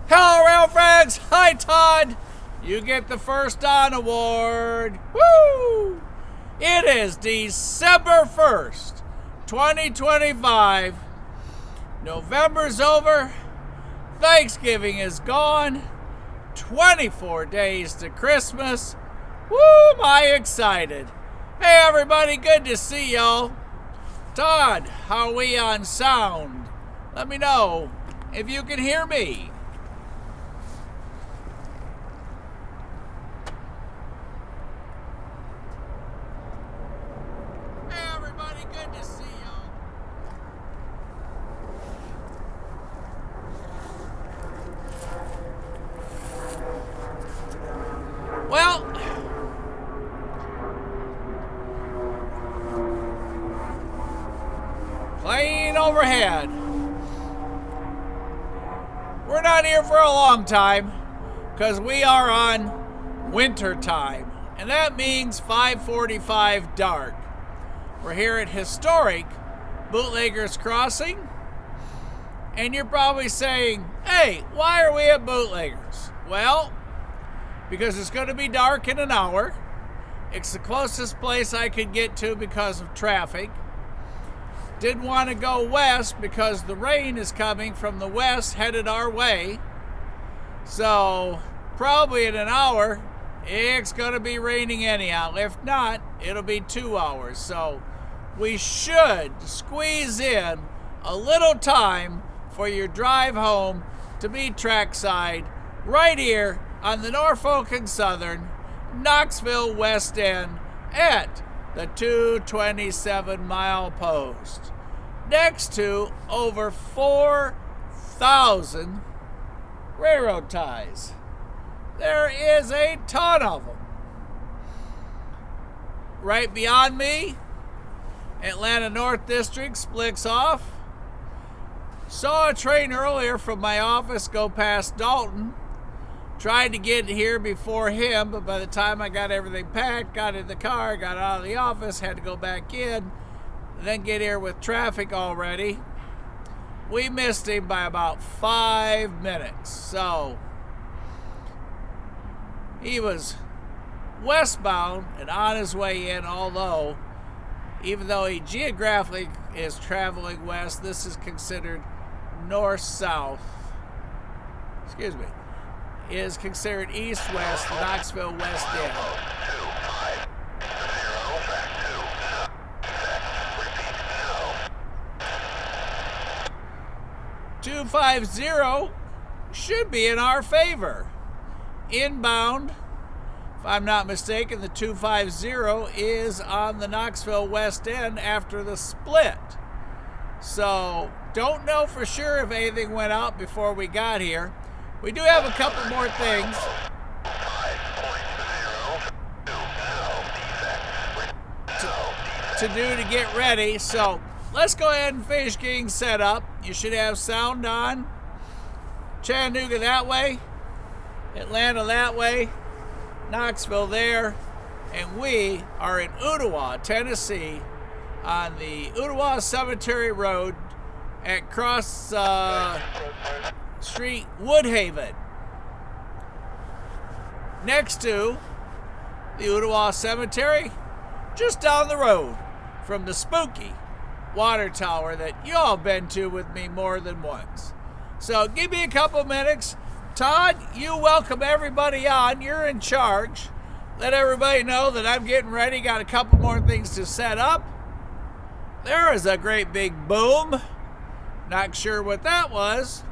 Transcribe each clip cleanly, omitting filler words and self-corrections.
Hello, Railfans! Hi, Todd! You get the first on award. Woo! It is December 1st, 2025. November's over. Thanksgiving is gone. 24 days to Christmas. Woo, am I excited. Hey, everybody, good to see y'all. Todd, how are we on sound? Let me know if you can hear me. Hey, everybody, good to see y'all. Well, plane overhead. We're not here for a long time because we are on winter time, and that means 5:45 dark. We're here at historic Bootleggers Crossing, and you're probably saying, hey, why are we at Bootleggers? Well, because it's going to be dark in an hour. It's the closest place I could get to because of traffic. Didn't want to go west because the rain is coming from the west headed our way. So probably in an hour, it's going to be raining anyhow. If not, it'll be 2 hours. So we should squeeze in a little time for your drive home to be trackside right here on the Norfolk and Southern Knoxville West End at the 227 mile post, next to over 4,000 railroad ties. There is a ton of them. Right beyond me, Atlanta North District splits off. Saw a train earlier from my office go past Dalton. Tried to get here before him, but by the time I got everything packed, got in the car, got out of the office, had to go back in, then get here with traffic already. We missed him by about 5 minutes. So he was westbound and on his way in, although even though he geographically is traveling west, this is considered north-south. Excuse me. Is considered east-west, Knoxville West End. 250 should be in our favor. Inbound, if I'm not mistaken, the 250 is on the Knoxville West End after the split. So, don't know for sure if anything went out before we got here. We do have a couple more things to do to get ready. So let's go ahead and finish getting set up. You should have sound on. Chattanooga that way, Atlanta that way, Knoxville there, and we are in Ottawa, Tennessee, on the Ottawa Cemetery Road at Cross Street, Woodhaven, next to the Ottawa Cemetery, just down the road from the spooky water tower that you all been to with me more than once. So give me a couple minutes. Todd, you welcome everybody on. You're in charge. Let everybody know that I'm getting ready. Got a couple more things to set up. There is a great big boom. Not sure what that was.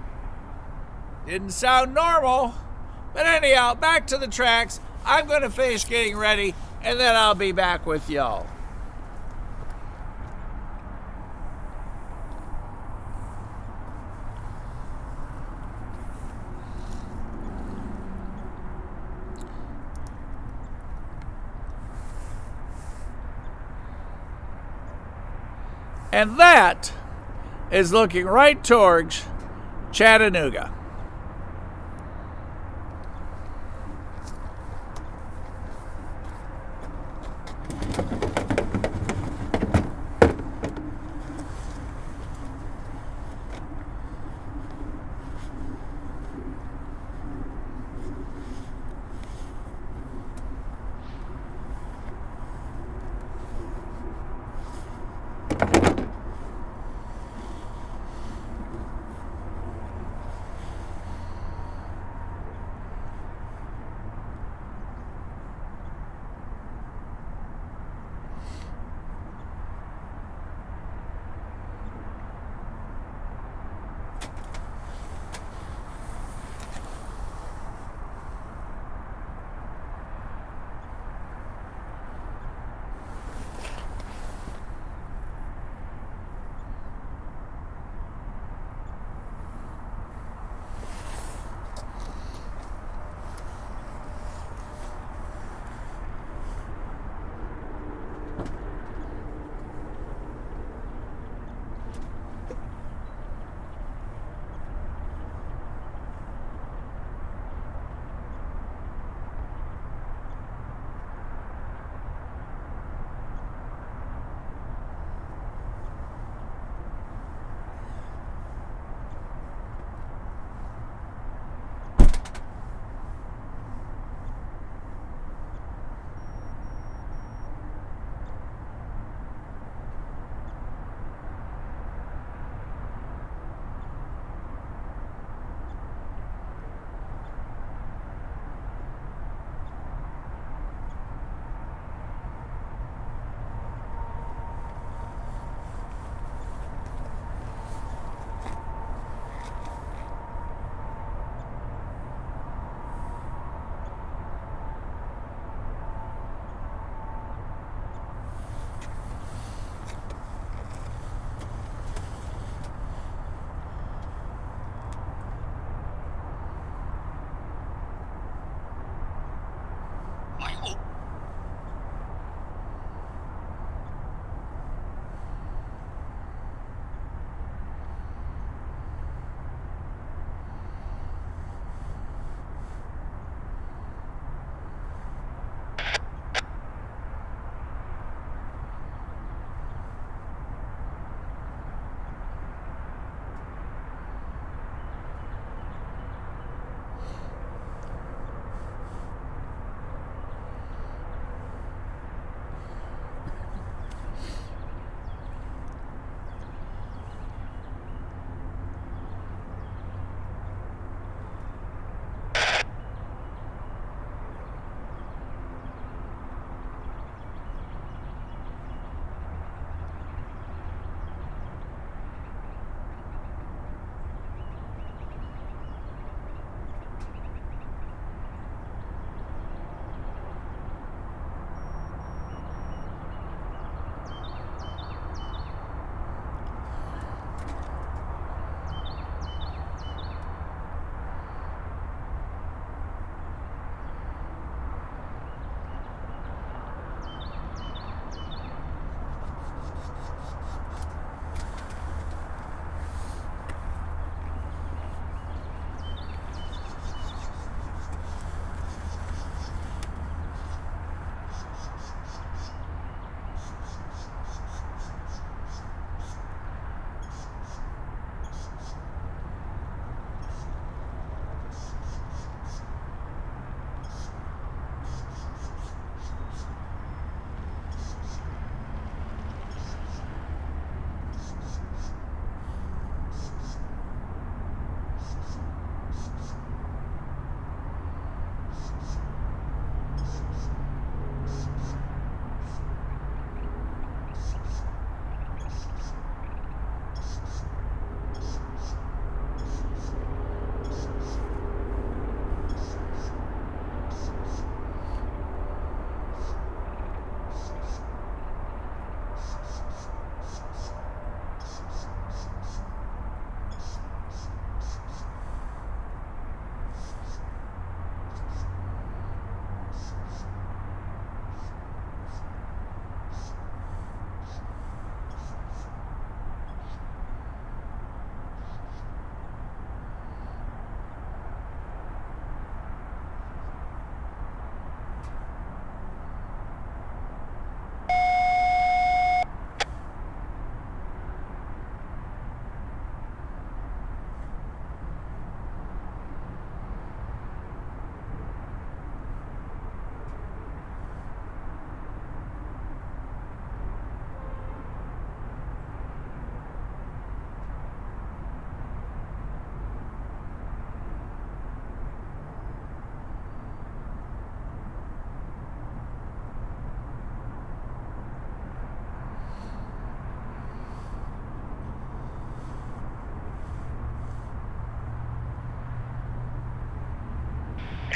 Didn't sound normal. But anyhow, back to the tracks. I'm going to finish getting ready, and then I'll be back with y'all. And that is looking right towards Chattanooga.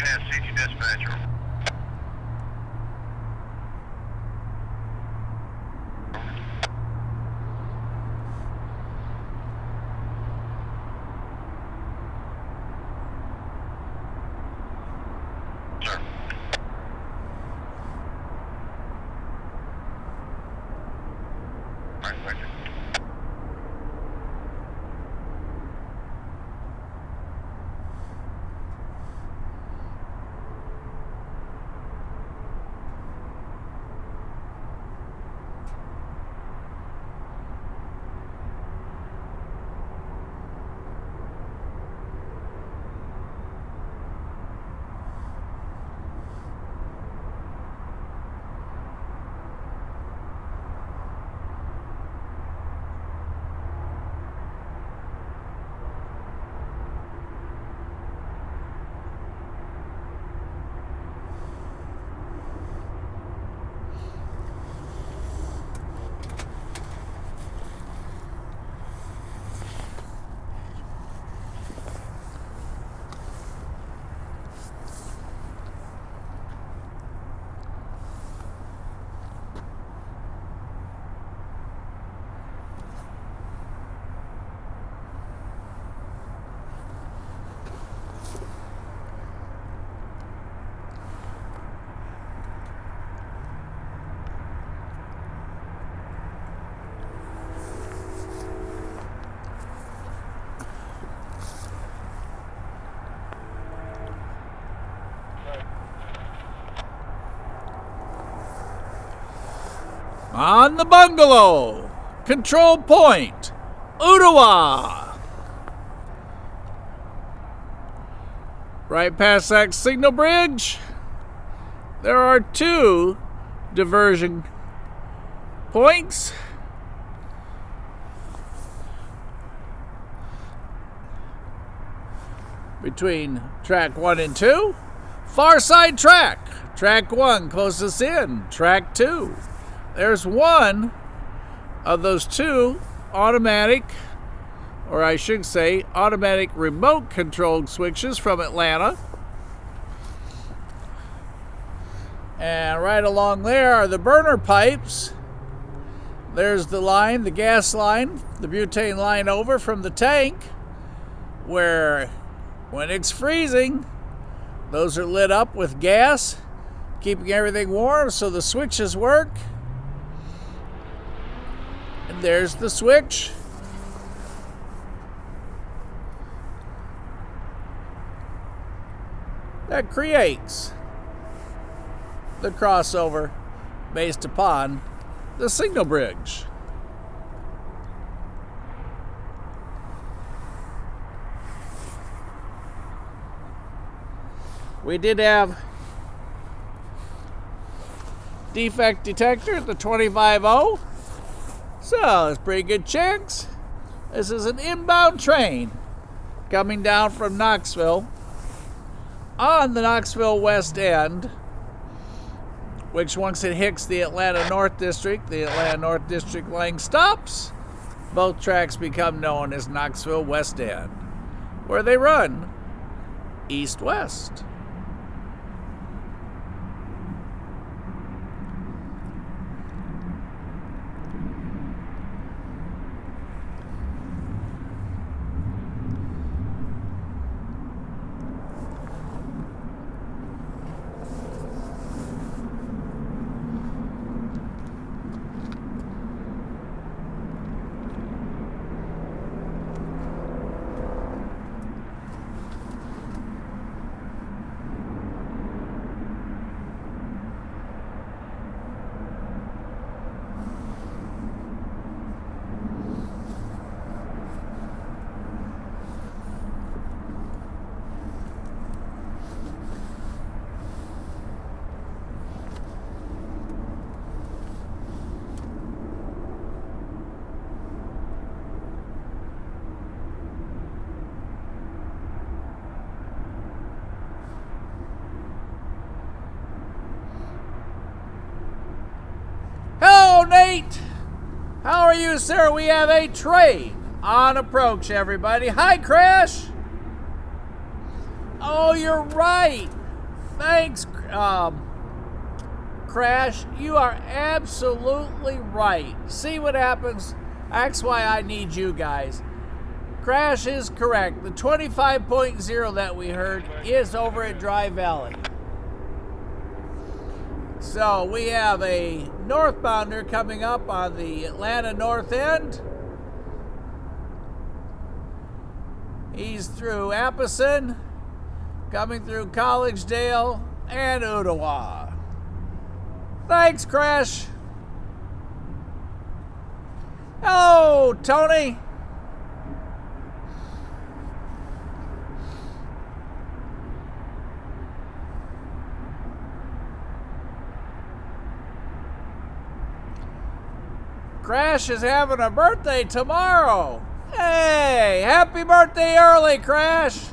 CT dispatcher. Sir. All right, thank you. On the bungalow, control point, Ottawa. Right past that signal bridge, there are 2 diversion points. Between track 1 and 2, far side track. Track 1 closest in, track 2. There's one of those 2 automatic, or I should say automatic remote controlled switches from Atlanta. And right along there are the burner pipes. There's the line, the gas line, the butane line over from the tank, where when it's freezing, those are lit up with gas, keeping everything warm so the switches work. And there's the switch. That creates the crossover based upon the signal bridge. We did have defect detector at the 250. So it's pretty good chance. This is an inbound train coming down from Knoxville on the Knoxville West End, which once it hits the Atlanta North District, the Atlanta North District line stops. Both tracks become known as Knoxville West End, where they run east-west. Nate, how are you, sir? We have a train on approach, everybody. Hi, Crash. Oh, you're right. Thanks, Crash. You are absolutely right. See what happens? That's why I need you guys. Crash is correct. The 25.0 that we heard is over at Dry Valley. So we have a northbounder coming up on the Atlanta North End. He's through Appleton, coming through Collegedale and Ottawa. Thanks, Crash. Hello, Tony. Crash is having a birthday tomorrow. Hey, happy birthday early, Crash.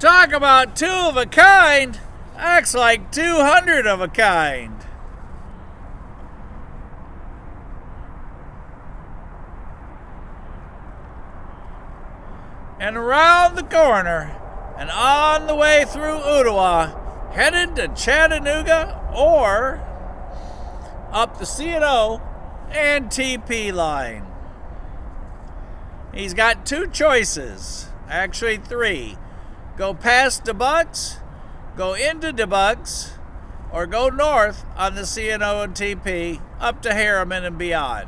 Talk about two of a kind. Acts like 200 of a kind. And around the corner and on the way through Ottawa, headed to Chattanooga or up the C&O and TP line. He's got two choices, actually three. Go past DeBucks, go into DeBucks, or go north on the C&O and TP up to Harriman and beyond.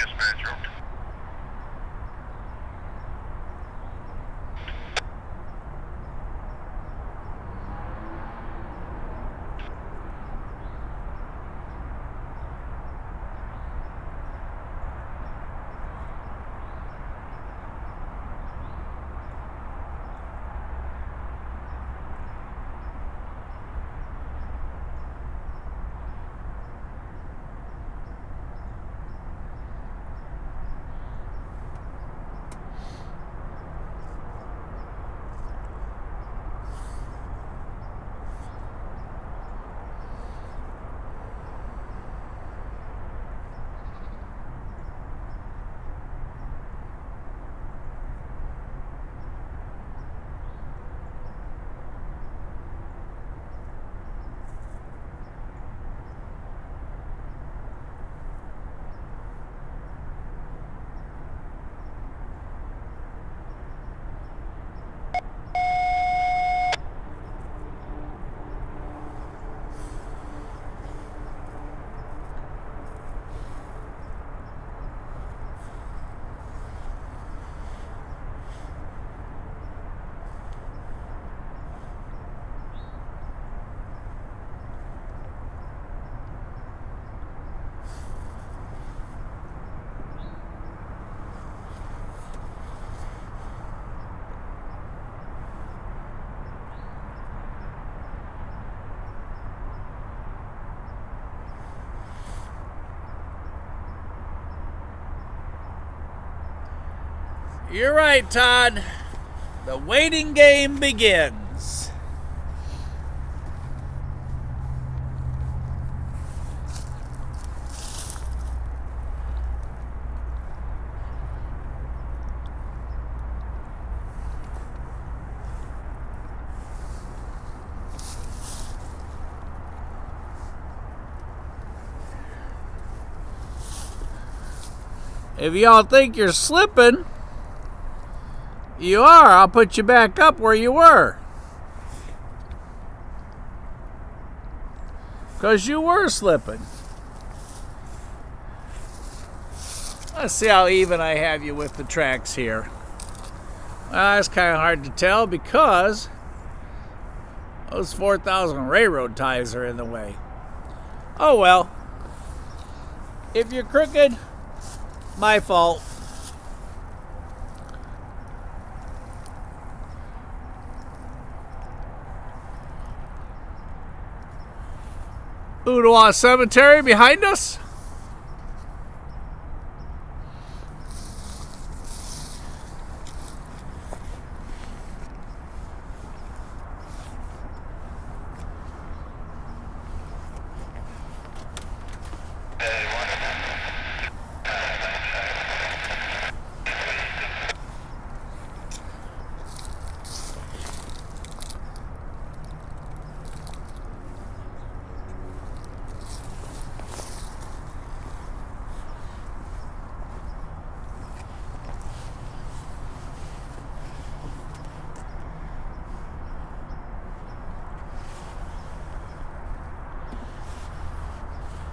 Dispatcher. You're right, Todd. The waiting game begins. If y'all think you're slipping, you are. I'll put you back up where you were. Because you were slipping. Let's see how even I have you with the tracks here. It's kind of hard to tell because those 4,000 railroad ties are in the way. Oh well. If you're crooked, my fault. Ottawa Cemetery behind us.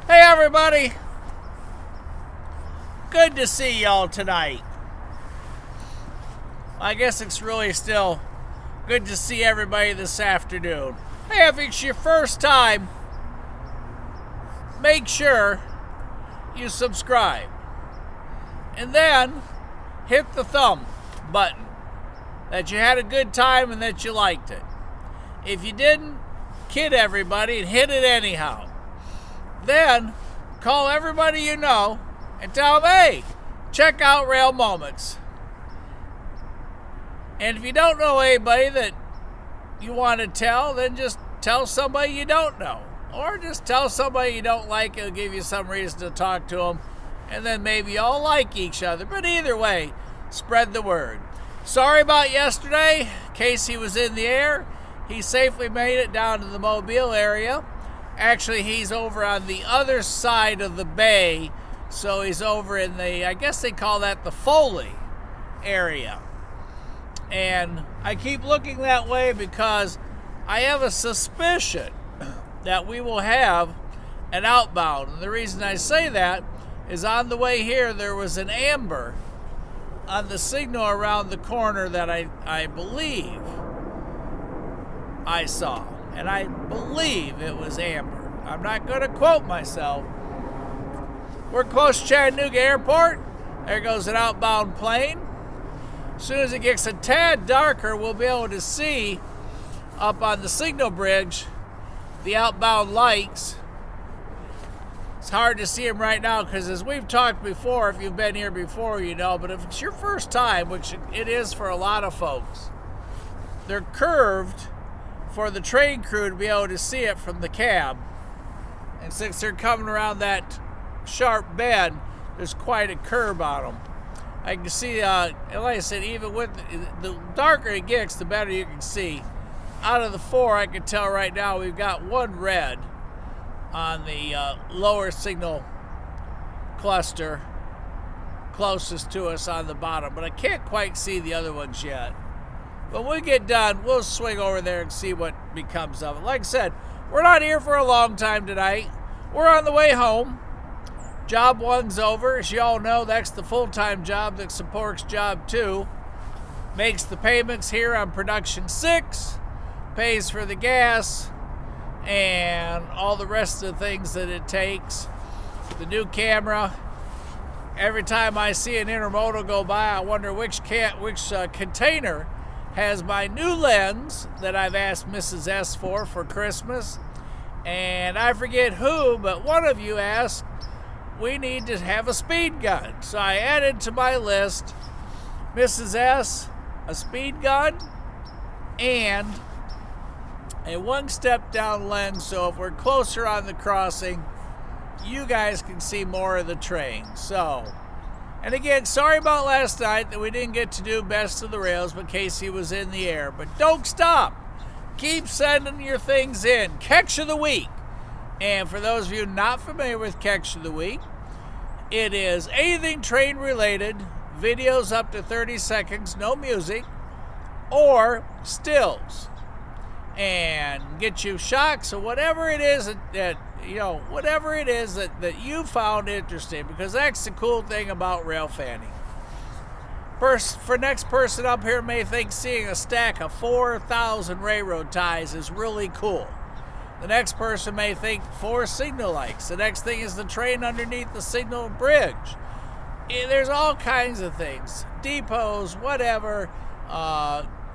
Hey everybody, good to see y'all tonight. I guess it's really still good to see everybody this afternoon. Hey, if it's your first time, make sure you subscribe. And then hit the thumb button that you had a good time and that you liked it. If you didn't, kid everybody and hit it anyhow. Then call everybody you know and tell them, hey, check out Rail Moments. And if you don't know anybody that you want to tell, then just tell somebody you don't know. Or just tell somebody you don't like. It'll give you some reason to talk to them. And then maybe y'all like each other. But either way, spread the word. Sorry about yesterday. Casey was in the air. He safely made it down to the Mobile area. Actually, he's over on the other side of the bay, so he's over in the, I guess they call that the Foley area. And I keep looking that way because I have a suspicion that we will have an outbound. And the reason I say that is on the way here, there was an amber on the signal around the corner that I believe I saw. And I believe it was amber. I'm not going to quote myself. We're close to Chattanooga Airport. There goes an outbound plane. As soon as it gets a tad darker, we'll be able to see up on the signal bridge the outbound lights. It's hard to see them right now because, as we've talked before, if you've been here before, you know, but if it's your first time, which it is for a lot of folks, they're curved for the train crew to be able to see it from the cab. And since they're coming around that sharp bend, there's quite a curve on them. I can see, and like I said, even with the darker it gets, the better you can see. Out of the four, I can tell right now we've got one red on the lower signal cluster closest to us on the bottom, but I can't quite see the other ones yet. But when we get done, we'll swing over there and see what becomes of it. Like I said, we're not here for a long time tonight. We're on the way home. Job 1's over. As you all know, that's the full-time job that supports Job 2. Makes the payments here on Production 6. Pays for the gas and all the rest of the things that it takes. The new camera. Every time I see an intermodal go by, I wonder which container has my new lens that I've asked Mrs. S for Christmas. And I forget who, but one of you asked, we need to have a speed gun. So I added to my list, Mrs. S, a speed gun, and a one-step down lens, so if we're closer on the crossing, you guys can see more of the train. So, and again, sorry about last night that we didn't get to do Best of the Rails, but Casey was in the air. But don't stop. Keep sending your things in. Catch of the Week. And for those of you not familiar with Catch of the Week, it is anything train related, videos up to 30 seconds, no music, or stills. And get you shocks or whatever it is that whatever it is that you found interesting, because that's the cool thing about railfanning. For next person up here may think seeing a stack of 4,000 railroad ties is really cool. The next person may think 4 signal lights. The next thing is the train underneath the signal bridge. There's all kinds of things. Depots, whatever.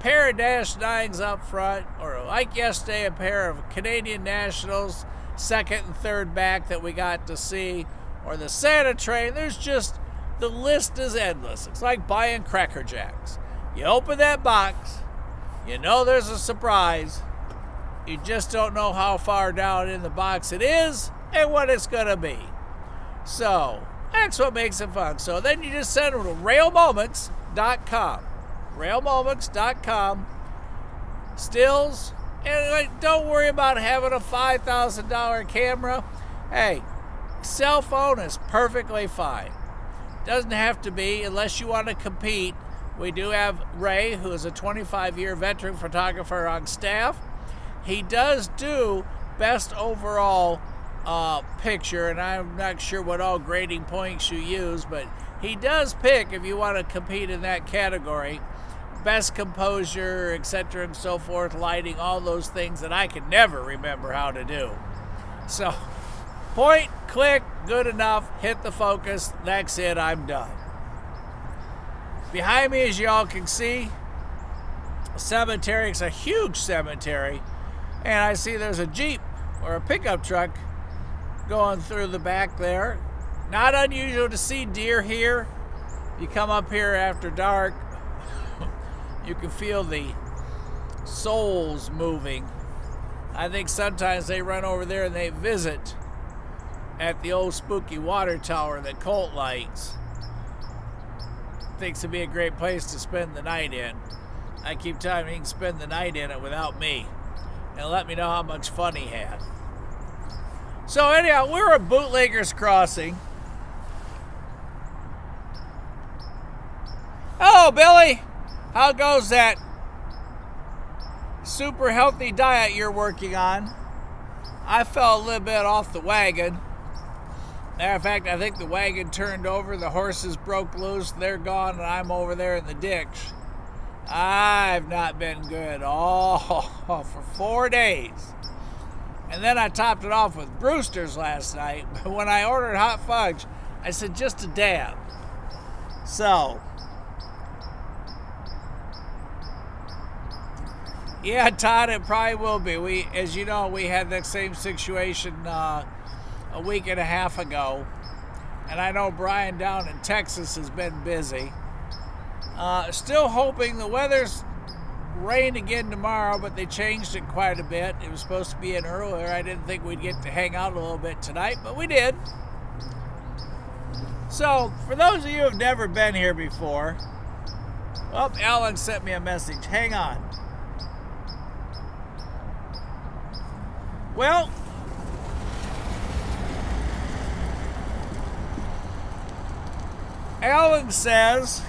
Pair of Dash 9s up front, or like yesterday, a pair of Canadian Nationals, second and third back that we got to see, or the Santa train. There's just, the list is endless. It's like buying Cracker Jacks. You open that box, you know there's a surprise. You just don't know how far down in the box it is and what it's going to be. So that's what makes it fun. So then you just send them to railmoments.com. Railmoments.com. Stills. And don't worry about having a $5,000 camera. Hey, cell phone is perfectly fine. Doesn't have to be unless you want to compete. We do have Ray, who is a 25-year veteran photographer on staff. He does do best overall picture, and I'm not sure what all grading points you use, but he does pick, if you want to compete in that category, best composure, etc. and so forth, lighting, all those things that I can never remember how to do. So, point, click, good enough, hit the focus, that's it, I'm done. Behind me, as you all can see, a cemetery. It's a huge cemetery. And I see there's a Jeep or a pickup truck going through the back there. Not unusual to see deer here. You come up here after dark, you can feel the souls moving. I think sometimes they run over there and they visit at the old spooky water tower that Colt likes. Thinks it'd be a great place to spend the night in. I keep telling him he can spend the night in it without me, and let me know how much fun he had. So anyhow, we're at Bootleggers Crossing. Hello, Billy. How goes that super healthy diet you're working on? I fell a little bit off the wagon. Matter of fact, I think the wagon turned over, the horses broke loose, they're gone, and I'm over there in the ditch. I've not been good for 4 days. And then I topped it off with Brewster's last night. But when I ordered hot fudge, I said just a dab. So, yeah, Todd, it probably will be. As you know, we had that same situation a week and a half ago. And I know Brian down in Texas has been busy. Still hoping. The weather's rain again tomorrow, but they changed it quite a bit. It was supposed to be in earlier. I didn't think we'd get to hang out a little bit tonight, but we did. So, for those of you who have never been here before, well, Alan sent me a message. Hang on. Well, Alan says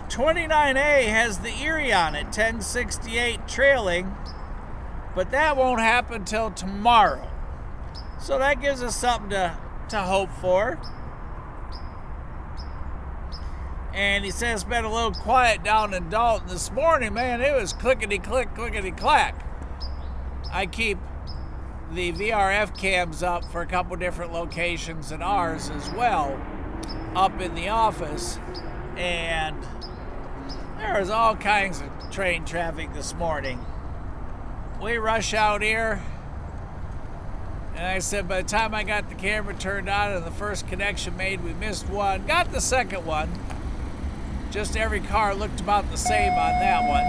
29A has the Erie on it, 1068 trailing, but that won't happen till tomorrow. So that gives us something to hope for. And he says it's been a little quiet down in Dalton this morning. Man, it was clickety-click, clickety-clack. I keep the VRF cams up for a couple different locations and ours as well up in the office, and there was all kinds of train traffic this morning. We rush out here, and I said by the time I got the camera turned on and the first connection made, we missed one. Got the second one. Just every car looked about the same on that one.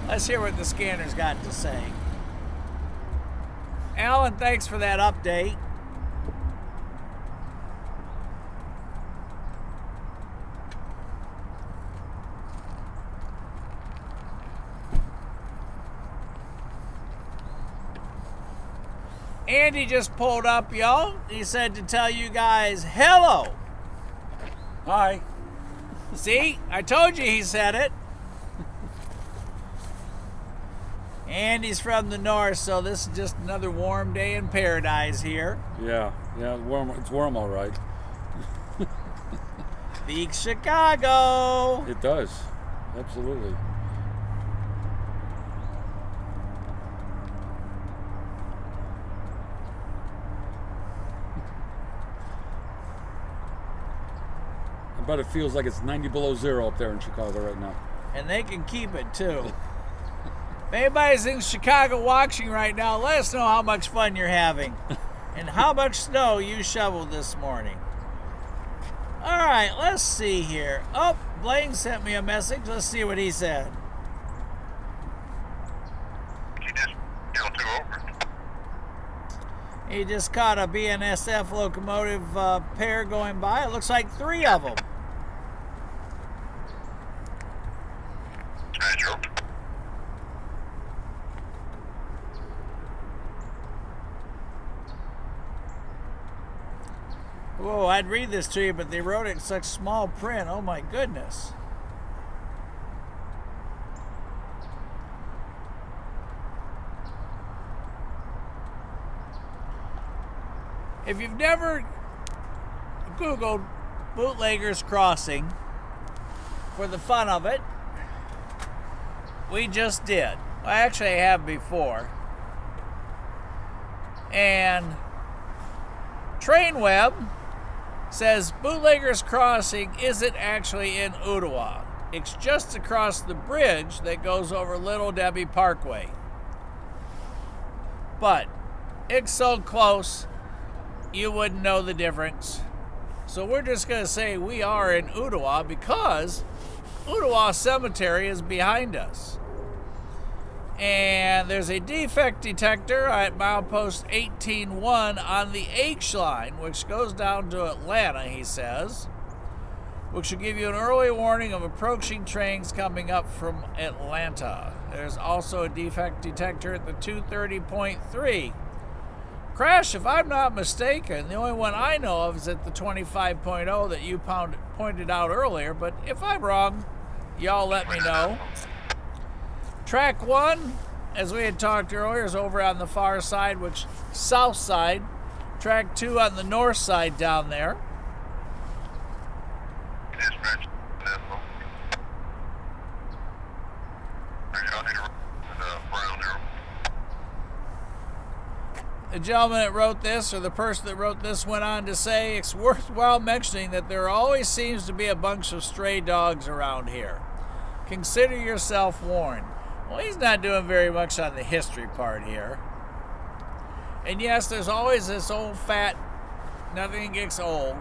Let's hear what the scanner's got to say. Alan, thanks for that update. Andy just pulled up, y'all. He said to tell you guys hello. Hi. See? I told you he said it. Andy's from the north, so this is just another warm day in paradise here. Yeah, it's warm. It's warm, all right. Beaks Chicago. It does, absolutely. I bet it feels like it's 90 below zero up there in Chicago right now. And they can keep it too. If anybody's in Chicago watching right now, let us know how much fun you're having and how much snow you shoveled this morning. All right, let's see here. Oh, Blaine sent me a message. Let's see what he said. She just killed 2 over. He just caught a BNSF locomotive pair going by. It looks like 3 of them. Roger. Whoa, I'd read this to you, but they wrote it in such small print. Oh my goodness. If you've never Googled Bootleggers Crossing for the fun of it, we just did. Well, actually, I have before. And TrainWeb says Bootleggers Crossing isn't actually in Ottawa. It's just across the bridge that goes over Little Debbie Parkway. But it's so close, you wouldn't know the difference. So we're just going to say we are in Ottawa because Ottawa Cemetery is behind us. And there's a defect detector at milepost 18-1 on the H line, which goes down to Atlanta, he says, which will give you an early warning of approaching trains coming up from Atlanta. There's also a defect detector at the 230.3. Crash, if I'm not mistaken, the only one I know of is at the 25.0 that you pointed out earlier, but if I'm wrong, y'all let me know. Track 1, as we had talked earlier, is over on the far side, which south side. Track 2 on the north side down there. Dispatch. The gentleman that wrote this, or the person that wrote this, went on to say, it's worthwhile mentioning that there always seems to be a bunch of stray dogs around here. Consider yourself warned. Well, he's not doing very much on the history part here. And yes, there's always this old fat, nothing gets old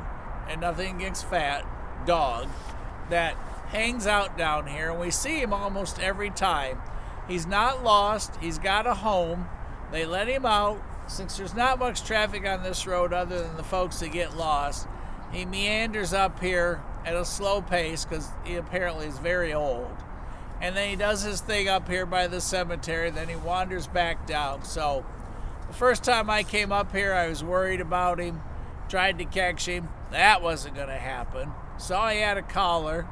and nothing gets fat dog that hangs out down here, and we see him almost every time. He's not lost. He's got a home. They let him out. Since there's not much traffic on this road other than the folks that get lost, he meanders up here at a slow pace because he apparently is very old. And then he does his thing up here by the cemetery, then he wanders back down. So the first time I came up here, I was worried about him, tried to catch him. That wasn't going to happen. Saw he had a collar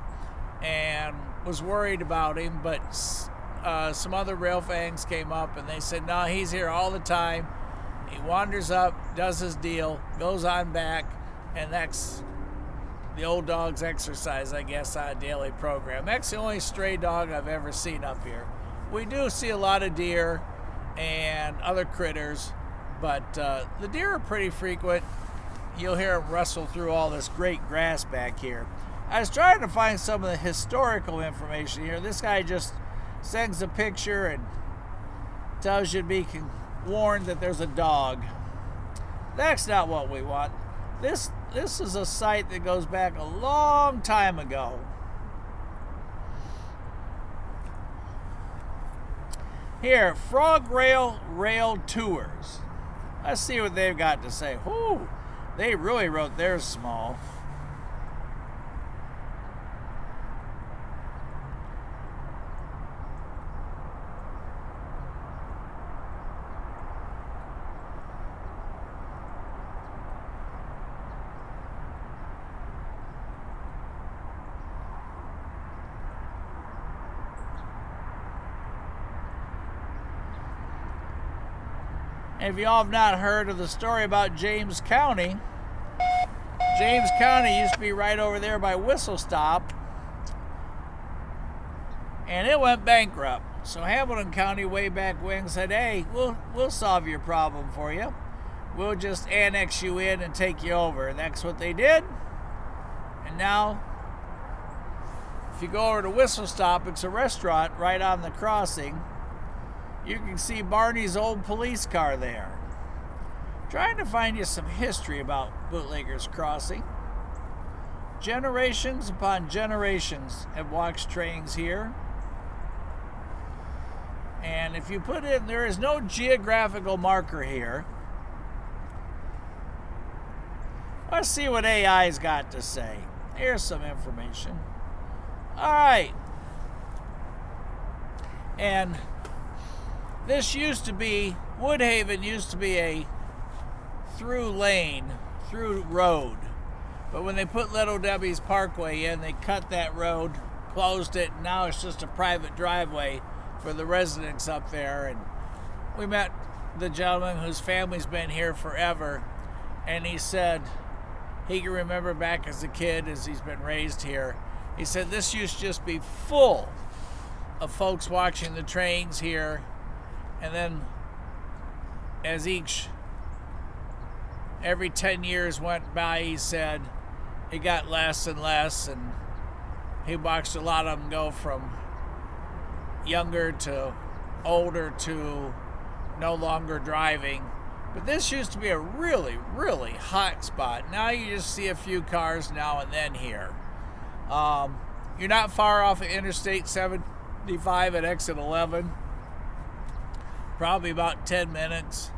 and was worried about him, but some other Railfans came up and they said, no, he's here all the time. He wanders up, does his deal, goes on back, and that's the old dog's exercise, I guess, on a daily program. That's the only stray dog I've ever seen up here. We do see a lot of deer and other critters, but the deer are pretty frequent. You'll hear them rustle through all this great grass back here. I was trying to find some of the historical information here. This guy just sends a picture and tells you to be warned that there's a dog. That's not what we want. This is a site that goes back a long time ago. Here, Frog Rail Tours. Let's see what they've got to say. Whoo, they really wrote theirs small. And if you all have not heard of the story about James County, James County used to be right over there by Whistle Stop, and it went bankrupt. So Hamilton County way back when said, hey, we'll solve your problem for you. We'll just annex you in and take you over. And that's what they did. And now, if you go over to Whistle Stop, it's a restaurant right on the crossing. You can see Barney's old police car there. Trying to find you some history about Bootleggers Crossing. Generations upon generations have watched trains here. And if you put in, there is no geographical marker here. Let's see what AI's got to say. Here's some information. All right. And this used to be, Woodhaven used to be a through lane, through road. But when they put Little Debbie's Parkway in, they cut that road, closed it, and now it's just a private driveway for the residents up there. And we met the gentleman whose family's been here forever, and he said he can remember back as a kid, as he's been raised here, he said this used to just be full of folks watching the trains here, and then as every 10 years went by, he said it got less and less, and he watched a lot of them go from younger to older to no longer driving. But this used to be a really, really hot spot. Now you just see a few cars now and then here. You're not far off of Interstate 75 at exit 11. Probably about 10 minutes.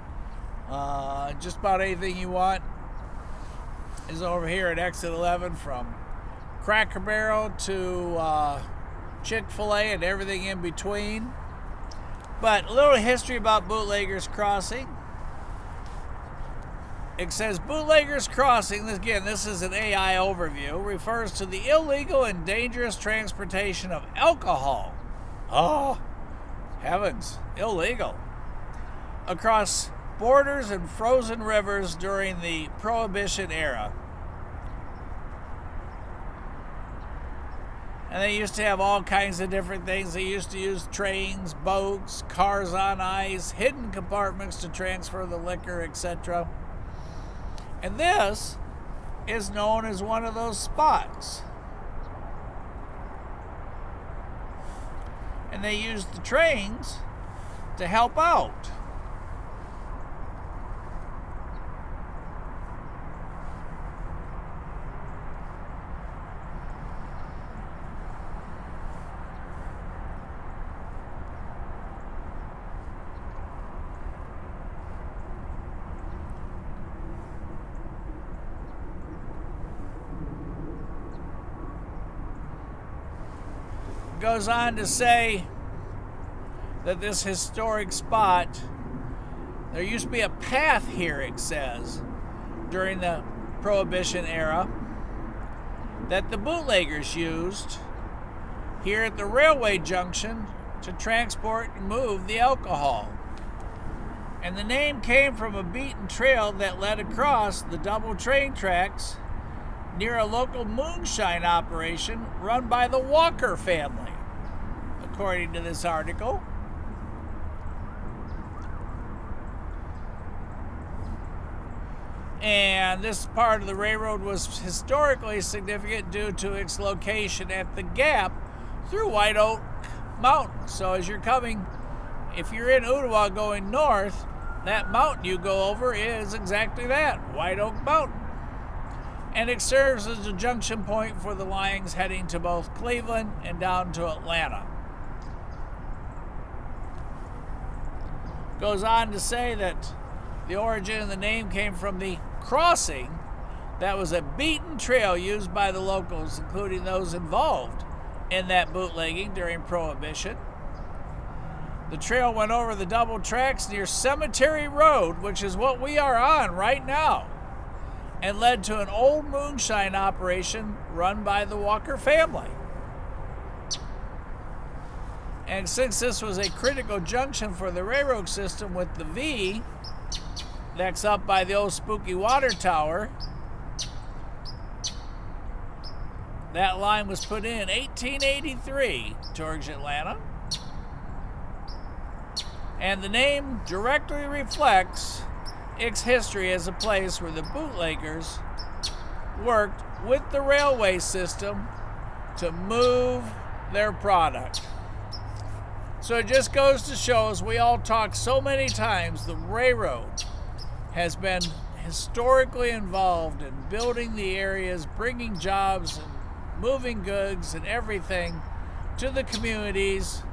Just about anything you want is over here at exit 11, from Cracker Barrel to Chick-fil-A and everything in between. But a little history about Bootleggers Crossing. It says Bootleggers Crossing, again, this is an AI overview, refers to the illegal and dangerous transportation of alcohol. Oh, heavens, illegal. Across borders and frozen rivers during the Prohibition era. And they used to have all kinds of different things. They used to use trains, boats, cars on ice, hidden compartments to transfer the liquor, etc. And this is known as one of those spots. And they used the trains to help out. Goes on to say that this historic spot, there used to be a path here, it says, during the Prohibition era that the bootleggers used here at the railway junction to transport and move the alcohol. And the name came from a beaten trail that led across the double train tracks near a local moonshine operation run by the Walker family, according to this article. And this part of the railroad was historically significant due to its location at the gap through White Oak Mountain. So as you're coming, if you're in Ottawa going north, that mountain you go over is exactly that, White Oak Mountain. And it serves as a junction point for the lines heading to both Cleveland and down to Atlanta. Goes on to say that the origin of the name came from the crossing that was a beaten trail used by the locals, including those involved in that bootlegging during Prohibition. The trail went over the double tracks near Cemetery Road, which is what we are on right now, and led to an old moonshine operation run by the Walker family. And since this was a critical junction for the railroad system with the V, that's up by the old spooky water tower. That line was put in 1883 towards Atlanta. And the name directly reflects its history as a place where the bootleggers worked with the railway system to move their product. So it just goes to show, as we all talk so many times, the railroad has been historically involved in building the areas, bringing jobs and moving goods and everything to the communities.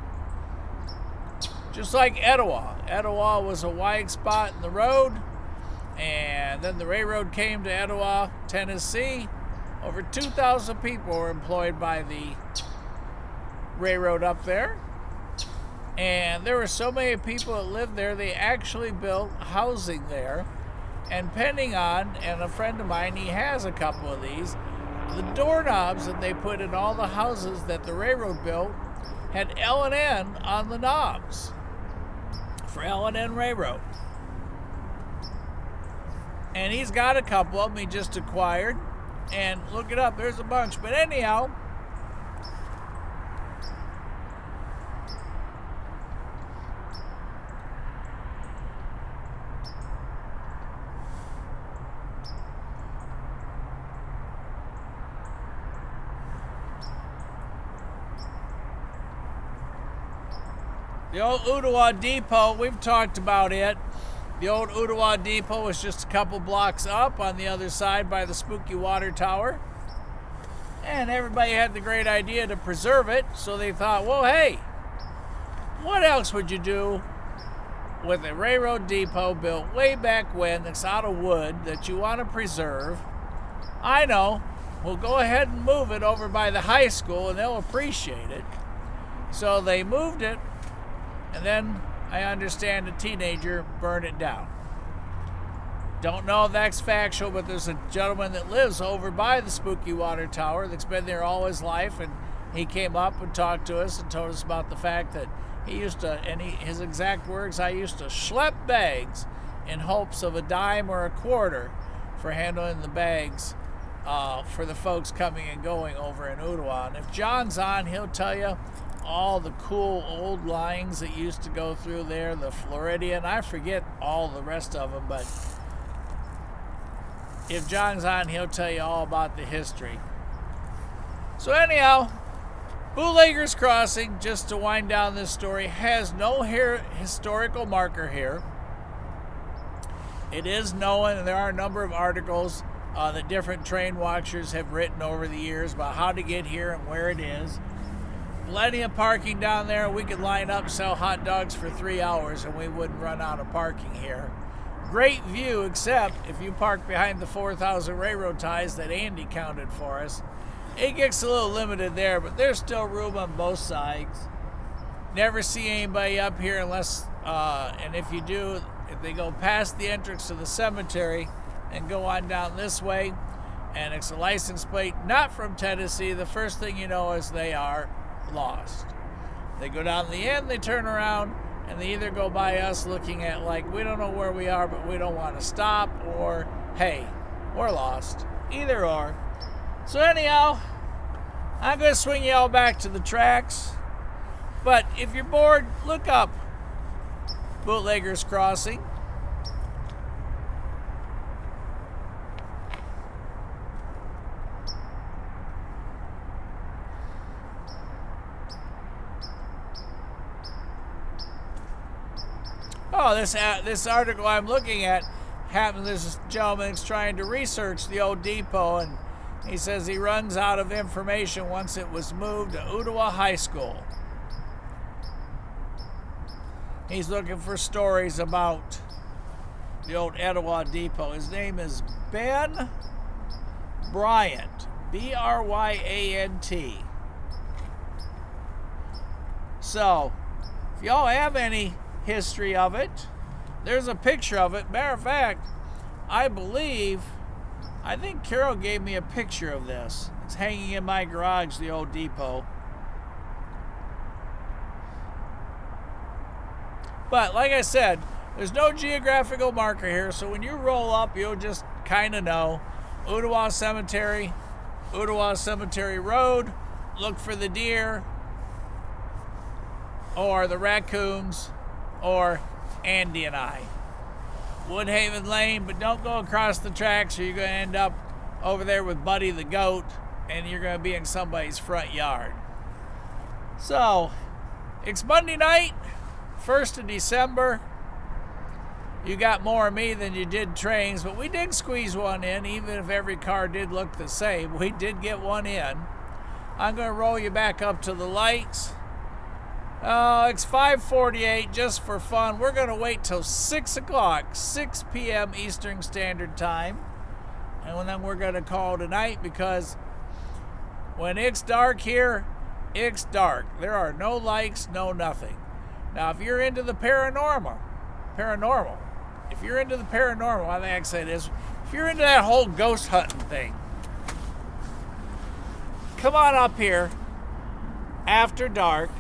Just like Etowah. Etowah was a wide spot in the road, and then the railroad came to Etowah, Tennessee. Over 2,000 people were employed by the railroad up there. And there were so many people that lived there, they actually built housing there. And depending on, and a friend of mine, he has a couple of these, the doorknobs that they put in all the houses that the railroad built had L&N on the knobs for L&N Railroad. And he's got a couple of them he just acquired. And look it up, there's a bunch. But anyhow, the old Ottawa Depot, we've talked about it. The old Ottawa Depot was just a couple blocks up on the other side by the spooky water tower. And everybody had the great idea to preserve it, so they thought, well, hey, what else would you do with a railroad depot built way back when that's out of wood that you want to preserve? I know, we'll go ahead and move it over by the high school and they'll appreciate it. So they moved it, and then I understand a teenager burned it down. Don't know if that's factual, but there's a gentleman that lives over by the spooky water tower that's been there all his life, and he came up and talked to us and told us about the fact that he used to, and his exact words, I used to schlep bags in hopes of a dime or a quarter for handling the bags for the folks coming and going over in Ottawa. And if John's on, he'll tell you all the cool old lines that used to go through there, the Floridian. I forget all the rest of them, but if John's on, he'll tell you all about the history. So anyhow, Bootleggers Crossing, just to wind down this story, has no historical marker here. It is known, and there are a number of articles that different train watchers have written over the years about how to get here and where it is. Plenty of parking down there. We could line up, sell hot dogs for 3 hours, and we wouldn't run out of parking here. Great view, except if you park behind the 4,000 railroad ties that Andy counted for us. It gets a little limited there, but there's still room on both sides. Never see anybody up here unless, and if you do, if they go past the entrance to the cemetery and go on down this way, and it's a license plate not from Tennessee, the first thing you know is they are lost. They go down the end, they turn around, and they either go by us looking at like, we don't know where we are, but we don't want to stop, or, hey, we're lost. Either or. So anyhow, I'm going to swing you all back to the tracks. But if you're bored, look up Bootleggers Crossing. Oh, this article I'm looking at happens. This gentleman is trying to research the old depot, and he says he runs out of information once it was moved to Ottawa High School. He's looking for stories about the old Etowah depot. His name is Ben Bryant, B-R-Y-A-N-T. So, if y'all have any history of it, there's a picture of it. Matter of fact, I think Carol gave me a picture of this. It's hanging in my garage, the old depot. But like I said, There's no geographical marker here, so when you roll up, you'll just kind of know. Ottawa Cemetery Road, look for the deer, or the raccoons, or Andy and I. Woodhaven Lane, but don't go across the tracks or you're going to end up over there with Buddy the goat and you're going to be in somebody's front yard. So, it's Monday night, 1st of December. You got more of me than you did trains, but we did squeeze one in, even if every car did look the same. We did get one in. I'm going to roll you back up to the lights. It's 5:48, just for fun. We're going to wait till 6 o'clock, 6 p.m. Eastern Standard Time. And then we're going to call tonight, because when it's dark here, it's dark. There are no lights, no nothing. Now, if you're into the paranormal, if you're into the paranormal, I think I say this, if you're into that whole ghost hunting thing, come on up here after dark,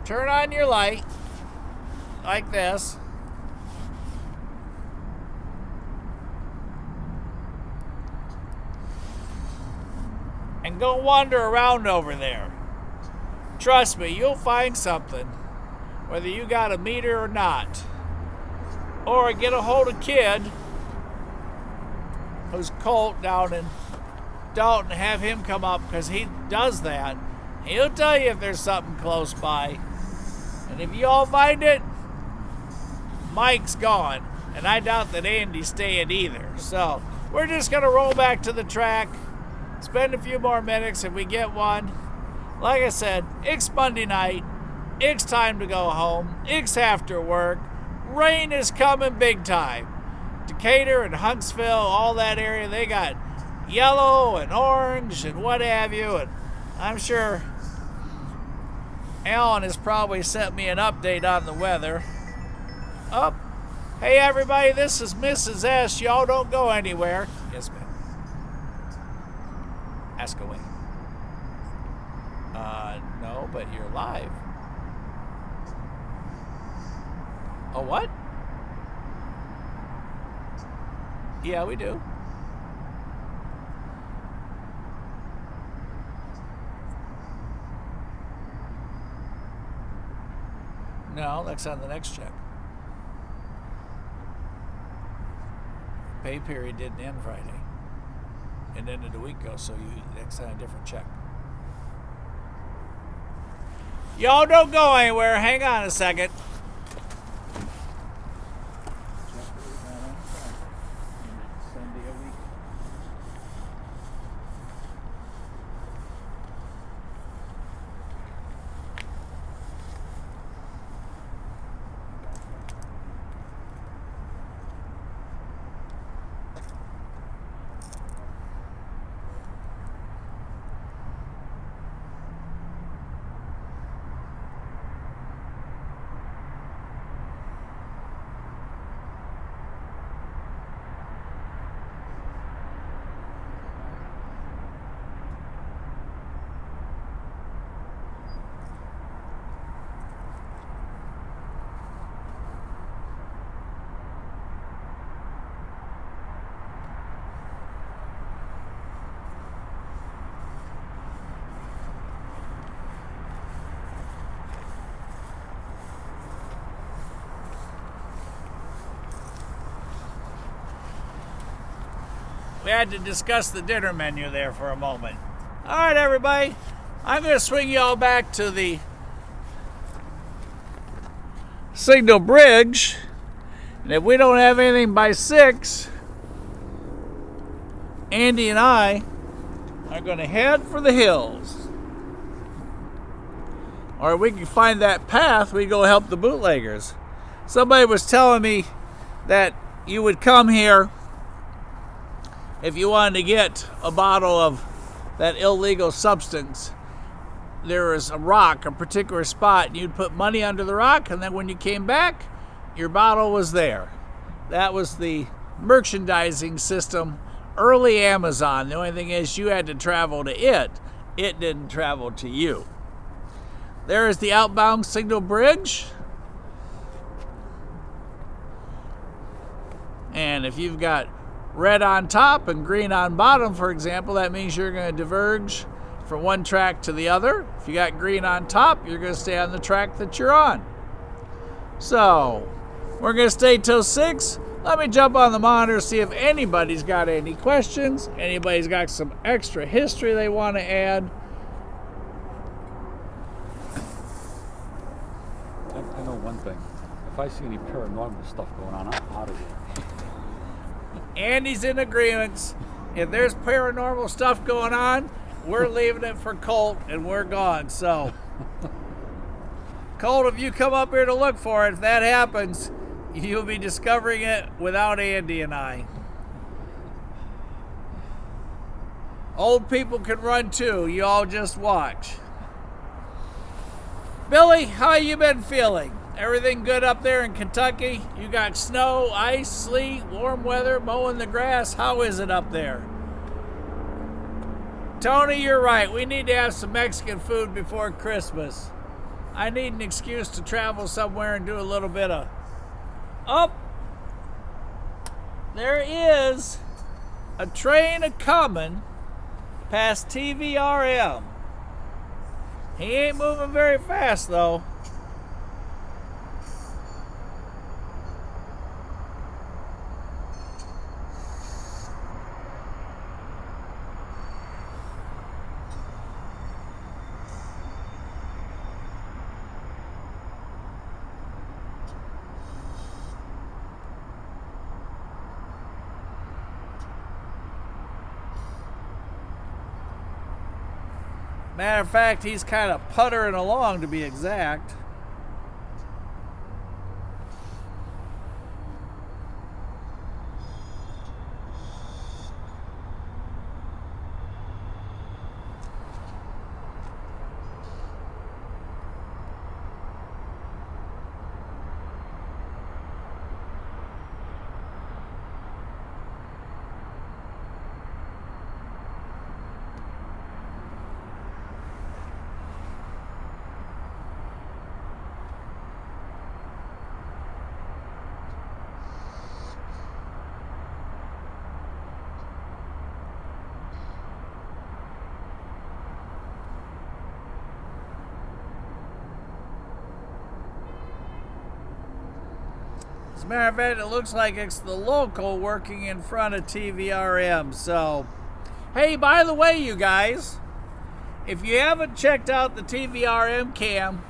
turn on your light like this, and go wander around over there. Trust me, you'll find something, whether you got a meter or not. Or get a hold of Kid, who's Colt down in Dalton, have him come up, because he does that. He'll tell you if there's something close by. And if you all find it, Mike's gone. And I doubt that Andy's staying either. So we're just going to roll back to the track, spend a few more minutes if we get one. Like I said, it's Monday night. It's time to go home. It's after work. Rain is coming big time. Decatur and Huntsville, all that area, they got yellow and orange and what have you. And I'm sure Alan has probably sent me an update on the weather. Up. Hey everybody, this is Mrs. S. Y'all don't go anywhere. Yes, ma'am. Ask away. No, but you're live. Oh, what? Yeah, we do. No, that's on the next check. Pay period didn't end Friday. It ended a week ago, so that's on a different check. Y'all don't go anywhere. Hang on a second. We had to discuss the dinner menu there for a moment. All right, everybody. I'm going to swing you all back to the Signal Bridge. And if we don't have anything by 6, Andy and I are going to head for the hills. Or we can find that path, we go help the bootleggers. Somebody was telling me that you would come here if you wanted to get a bottle of that illegal substance. There was a rock, a particular spot, and you'd put money under the rock, and then when you came back, your bottle was there. That was the merchandising system, early Amazon. The only thing is you had to travel to it. It didn't travel to you. There is the outbound Signal Bridge. And if you've got red on top and green on bottom, for example, that means you're going to diverge from one track to the other. If you got green on top, you're going to stay on the track that you're on. So, we're going to stay till 6. Let me jump on the monitor, see if anybody's got any questions. Anybody's got some extra history they want to add. I know one thing. If I see any paranormal stuff going on, I'm out of here. Andy's in agreements. If there's paranormal stuff going on, we're leaving it for Colt and we're gone. So, Colt, if you come up here to look for it, if that happens, you'll be discovering it without Andy and I. Old people can run too. You all just watch. Billy, how you been feeling? Everything good up there in Kentucky? You got snow, ice, sleet, warm weather, mowing the grass. How is it up there? Tony, you're right. We need to have some Mexican food before Christmas. I need an excuse to travel somewhere and do a little bit of... Oh! There is a train a-coming past TVRM. He ain't moving very fast, though. Matter of fact, he's kind of puttering along, to be exact. As a matter of fact, it looks like it's the local working in front of TVRM. So, hey, by the way, you guys, if you haven't checked out the TVRM cam,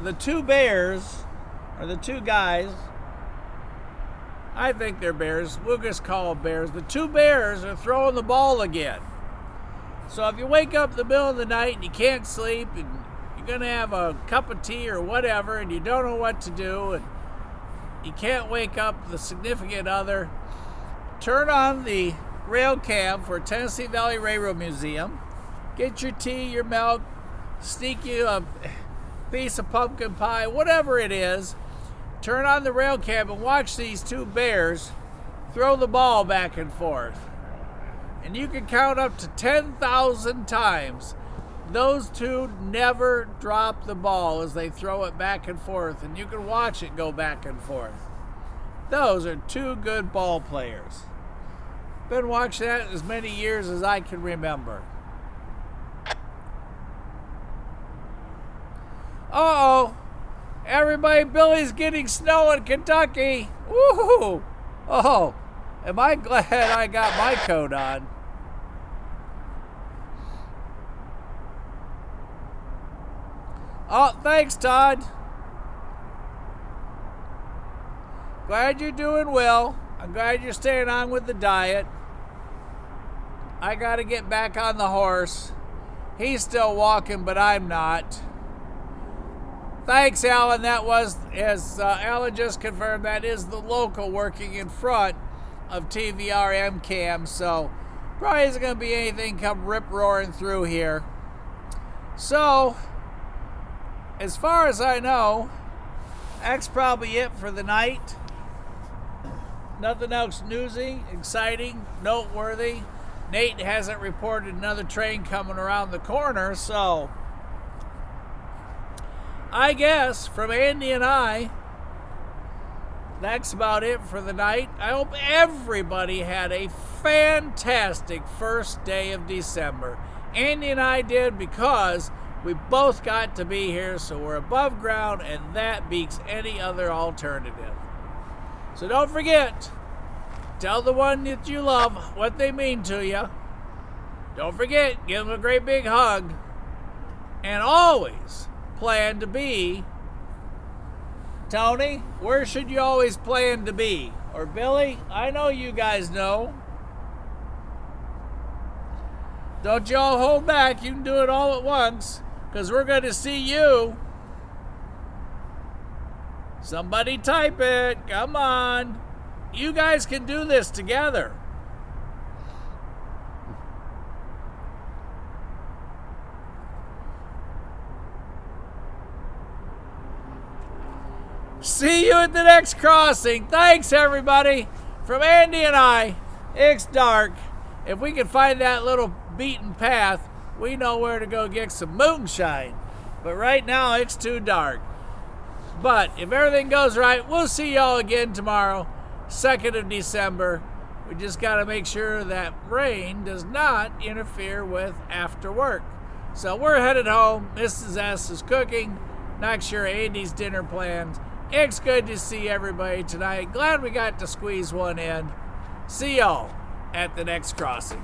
the two bears, or the two guys, I think they're bears, we'll just call them bears. The two bears are throwing the ball again. So if you wake up in the middle of the night and you can't sleep, and you're going to have a cup of tea or whatever, and you don't know what to do, and you can't wake up the significant other, turn on the rail cam for Tennessee Valley Railroad Museum, get your tea, your milk, sneak you a piece of pumpkin pie, whatever it is, turn on the rail cam and watch these two bears throw the ball back and forth. And you can count up to 10,000 times. Those two never drop the ball as they throw it back and forth, and you can watch it go back and forth. Those are two good ball players. Been watching that as many years as I can remember. Uh-oh. Everybody, Billy's getting snow in Kentucky. Woohoo! Oh, am I glad I got my coat on. Oh, thanks, Todd. Glad you're doing well. I'm glad you're staying on with the diet. I got to get back on the horse. He's still walking, but I'm not. Thanks, Alan. That was, as Alan just confirmed, that is the local working in front of TVRM cam. So probably isn't going to be anything come rip-roaring through here. So, as far as I know, that's probably it for the night. Nothing else newsy, exciting, noteworthy. Nate hasn't reported another train coming around the corner, so I guess from Andy and I, that's about it for the night. I hope everybody had a fantastic first day of December. Andy and I did, because we both got to be here, so we're above ground, and that beats any other alternative. So don't forget, tell the one that you love what they mean to you. Don't forget, give them a great big hug. And always plan to be. Tony, where should you always plan to be? Or Billy, I know you guys know. Don't y'all hold back. You can do it all at once, because we're going to see you. Somebody type it. Come on. You guys can do this together. See you at the next crossing. Thanks, everybody. From Andy and I, it's dark. If we can find that little beaten path, we know where to go get some moonshine. But right now, it's too dark. But if everything goes right, we'll see y'all again tomorrow, 2nd of December. We just got to make sure that rain does not interfere with after work. So we're headed home. Mrs. S is cooking. Not sure Andy's dinner plans. It's good to see everybody tonight. Glad we got to squeeze one in. See y'all at the next crossing.